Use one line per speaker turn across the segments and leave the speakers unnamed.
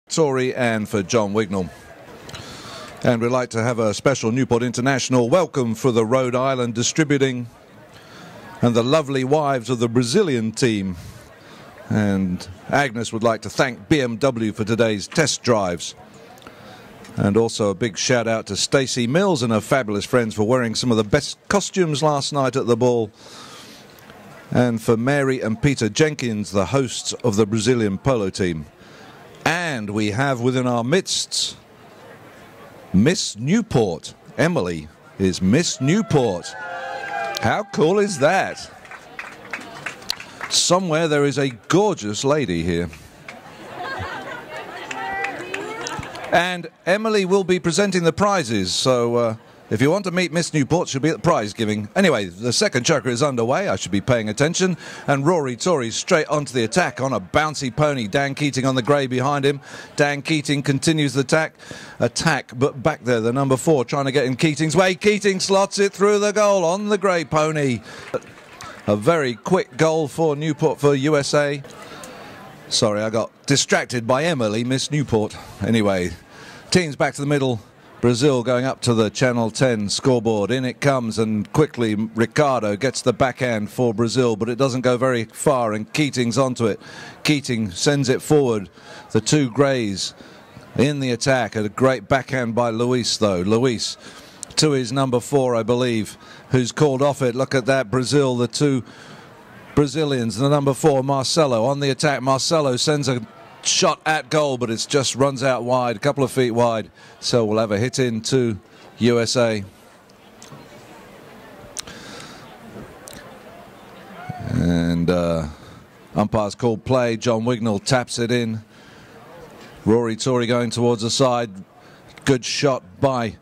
Tory and for John Wignall. And we'd like to have a special Newport International welcome for the Rhode Island distributing and the lovely wives of the Brazilian team. And Agnes would like to thank BMW for today's test drives. And also a big shout out to Stacey Mills and her fabulous friends for wearing some of the best costumes last night at the ball. And for Mary and Peter Jenkins, the hosts of the Brazilian polo team. And we have within our midst Miss Newport. Emily is Miss Newport. How cool is that? Somewhere there is a gorgeous lady here. And Emily will be presenting the prizes, so if you want to meet Miss Newport, she'll be at the prize giving. Anyway, the second chukker is underway. I should be paying attention. And Rory Tory straight onto the attack on a bouncy pony. Dan Keating on the grey behind him. Dan Keating continues the attack, but back there, the number 4 trying to get in Keating's way. Keating slots it through the goal on the grey pony. A very quick goal for Newport for USA. Sorry, I got distracted by Emily, Miss Newport. Anyway, team's back to the middle. Brazil going up to the Channel 10 scoreboard. In it comes, and quickly Ricardo gets the backhand for Brazil, but it doesn't go very far, and Keating's onto it. Keating sends it forward. The two greys in the attack. A great backhand by Luis, though. Luis to his number 4, I believe, who's called off it. Look at that, Brazil, the two Brazilians. The number 4, Marcelo, on the attack. Marcelo sends a shot at goal, but it just runs out wide, a couple of feet wide. So we'll have a hit into USA. And umpire's called play. John Wignall taps it in. Rory Tory going towards the side. Good shot by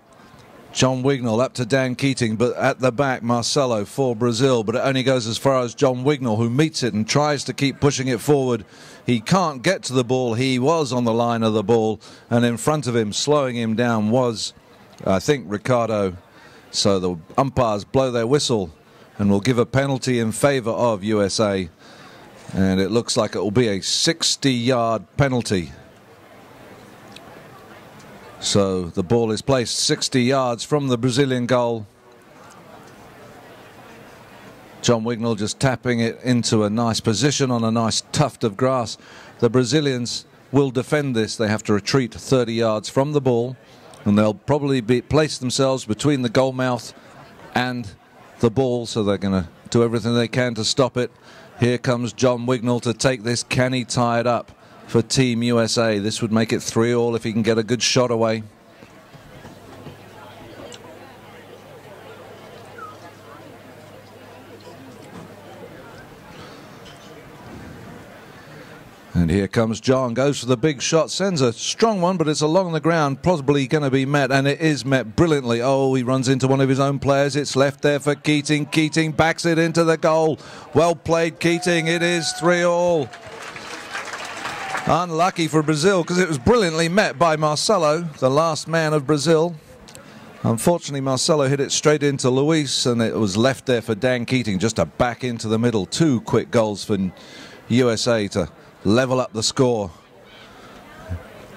John Wignall up to Dan Keating, but at the back Marcelo for Brazil, but it only goes as far as John Wignall, who meets it and tries to keep pushing it forward. He can't get to the ball. He was on the line of the ball, and in front of him, slowing him down, was, I think, Ricardo. So the umpires blow their whistle and will give a penalty in favour of USA. And it looks like it will be a 60-yard penalty. So the ball is placed 60 yards from the Brazilian goal. John Wignall just tapping it into a nice position on a nice tuft of grass. The Brazilians will defend this. They have to retreat 30 yards from the ball, and they'll probably place themselves between the goal mouth and the ball, so they're going to do everything they can to stop it. Here comes John Wignall to take this. Can he tie it up for Team USA? This would make it 3-all if he can get a good shot away. And here comes John, goes for the big shot, sends a strong one, but it's along the ground, possibly going to be met, and it is met brilliantly. Oh, he runs into one of his own players. It's left there for Keating. Keating backs it into the goal. Well played, Keating. It is 3-all. Unlucky for Brazil, because it was brilliantly met by Marcelo, the last man of Brazil. Unfortunately, Marcelo hit it straight into Luis, and it was left there for Dan Keating just to back into the middle. 2 quick goals for USA to level up the score.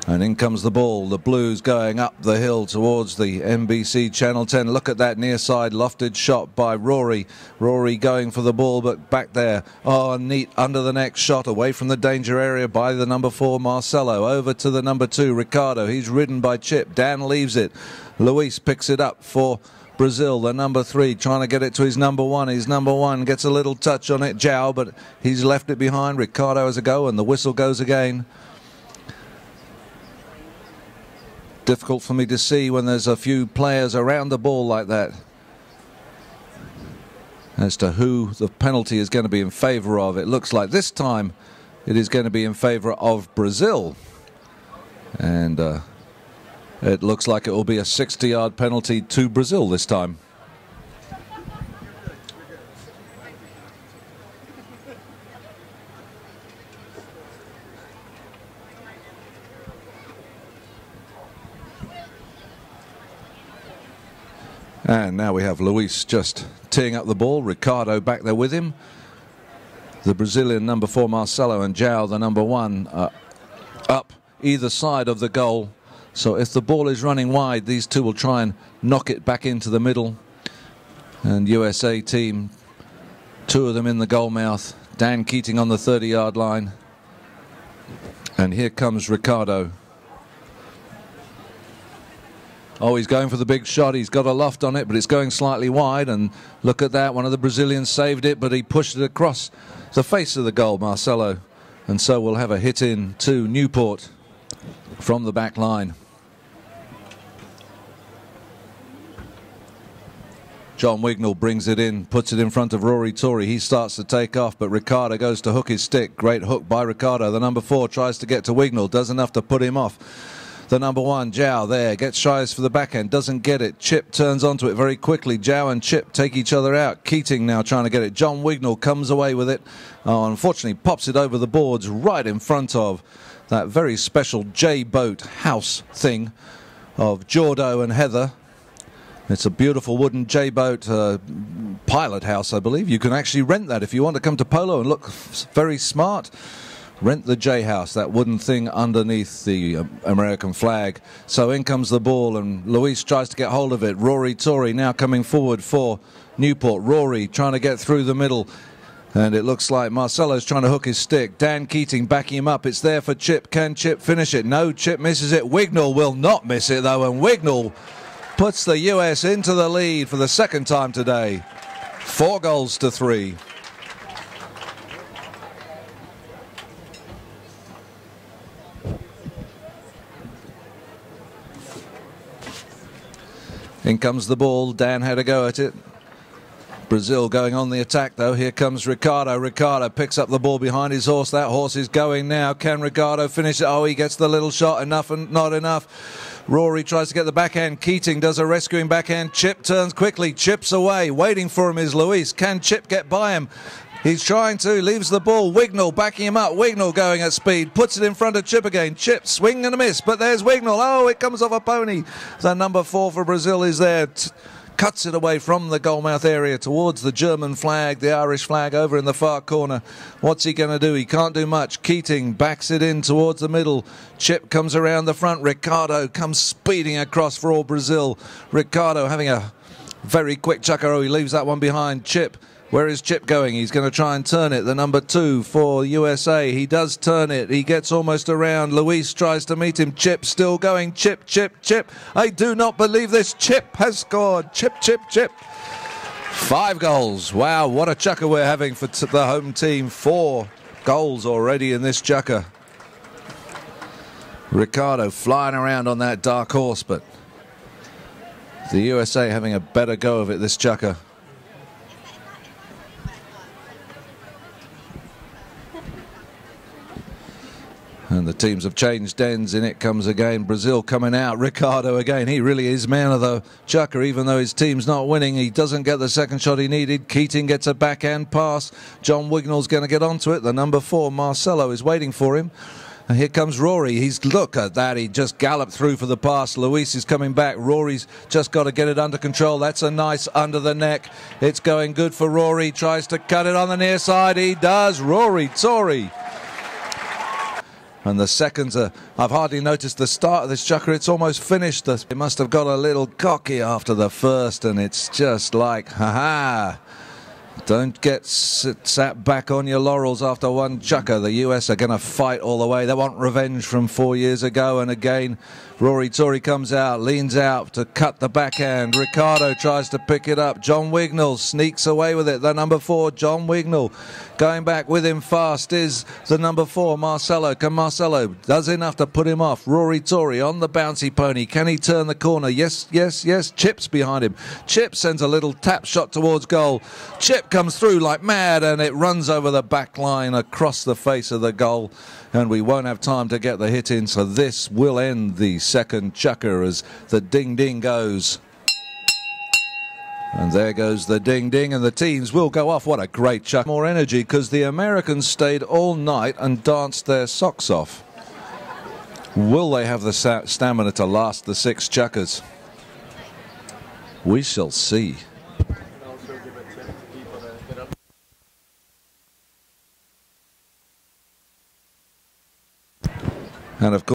And in comes the ball. The Blues going up the hill towards the NBC Channel 10. Look at that near side lofted shot by Rory. Rory going for the ball, but back there. Oh, a neat under the neck shot away from the danger area by the number 4, Marcelo. Over to the number 2, Ricardo. He's ridden by Chip. Dan leaves it. Luis picks it up for Brazil, the number 3, trying to get it to his number 1. His number 1 gets a little touch on it, Zhao, but he's left it behind. Ricardo has a go, and the whistle goes again. Difficult for me to see when there's a few players around the ball like that as to who the penalty is going to be in favour of. It looks like this time it is going to be in favour of Brazil. And it looks like it will be a 60-yard penalty to Brazil this time. And now we have Luis just teeing up the ball. Ricardo back there with him. The Brazilian number 4, Marcelo, and Zhao, the number 1, up either side of the goal. So if the ball is running wide, these two will try and knock it back into the middle. And USA team, two of them in the goal mouth. Dan Keating on the 30-yard line. And here comes Ricardo. Oh, he's going for the big shot. He's got a loft on it, but it's going slightly wide. And look at that. One of the Brazilians saved it, but he pushed it across the face of the goal, Marcelo. And so we'll have a hit in to Newport from the back line. John Wignall brings it in, puts it in front of Rory Tory. He starts to take off, but Ricardo goes to hook his stick. Great hook by Ricardo. The number 4 tries to get to Wignall, does enough to put him off. The number 1, Zhao, there, gets Shies for the backhand, doesn't get it. Chip turns onto it very quickly. Zhao and Chip take each other out. Keating now trying to get it. John Wignall comes away with it. Oh, unfortunately, pops it over the boards right in front of that very special J-boat house thing of Jordo and Heather. It's a beautiful wooden J-boat pilot house, I believe. You can actually rent that if you want to come to polo and look very smart. Rent the J-house, that wooden thing underneath the American flag. So in comes the ball, and Luis tries to get hold of it. Rory Tory now coming forward for Newport. Rory trying to get through the middle. And it looks like Marcelo's trying to hook his stick. Dan Keating backing him up. It's there for Chip. Can Chip finish it? No, Chip misses it. Wignall will not miss it, though, and Wignall puts the US into the lead for the second time today. 4 goals to 3. In comes the ball. Dan had a go at it. Brazil going on the attack, though. Here comes Ricardo. Ricardo picks up the ball behind his horse. That horse is going now. Can Ricardo finish it? Oh, he gets the little shot. Enough and not enough. Rory tries to get the backhand. Keating does a rescuing backhand. Chip turns quickly. Chips away. Waiting for him is Luis. Can Chip get by him? He's trying to. Leaves the ball. Wignall backing him up. Wignall going at speed. Puts it in front of Chip again. Chip swing and a miss. But there's Wignall. Oh, it comes off a pony. The number 4 for Brazil is there. Cuts it away from the goalmouth area towards the German flag, the Irish flag over in the far corner. What's he going to do? He can't do much. Keating backs it in towards the middle. Chip comes around the front. Ricardo comes speeding across for all Brazil. Ricardo having a very quick chukker. Oh, he leaves that one behind. Chip. Where is Chip going? He's going to try and turn it. The number 2 for USA. He does turn it. He gets almost around. Luis tries to meet him. Chip still going. Chip, Chip, Chip. I do not believe this. Chip has scored. Chip, Chip, Chip. 5 goals. Wow, what a chukker we're having for the home team. 4 goals already in this chukker. Ricardo flying around on that dark horse, but the USA having a better go of it this chukker. And the teams have changed ends. In it comes again. Brazil coming out. Ricardo again. He really is man of the chukker, even though his team's not winning. He doesn't get the second shot he needed. Keating gets a backhand pass. John Wignall's going to get onto it. The number 4, Marcelo, is waiting for him. And here comes Rory. Look at that. He just galloped through for the pass. Luis is coming back. Rory's just got to get it under control. That's a nice under the neck. It's going good for Rory. Tries to cut it on the near side. He does. Rory Tory. And the seconds are, I've hardly noticed the start of this chukker. It's almost finished. It must have got a little cocky after the first, and it's just like, ha-ha. Don't get sat back on your laurels after one chukker. The US are going to fight all the way. They want revenge from 4 years ago. And again, Rory Tory comes out, leans out to cut the backhand. Ricardo tries to pick it up. John Wignall sneaks away with it. The number 4, John Wignall. Going back with him fast is the number 4, Marcelo. Can Marcelo does enough to put him off. Rory Tory on the bouncy pony. Can he turn the corner? Yes, yes, yes. Chip's behind him. Chip sends a little tap shot towards goal. Chip comes through like mad, and it runs over the back line across the face of the goal. And we won't have time to get the hit in, so this will end the second chukker as the ding-ding goes. And there goes the ding-ding, and the teams will go off. What a great chukker. More energy, because the Americans stayed all night and danced their socks off. Will they have the stamina to last the 6 chukkers? We shall see. And of course,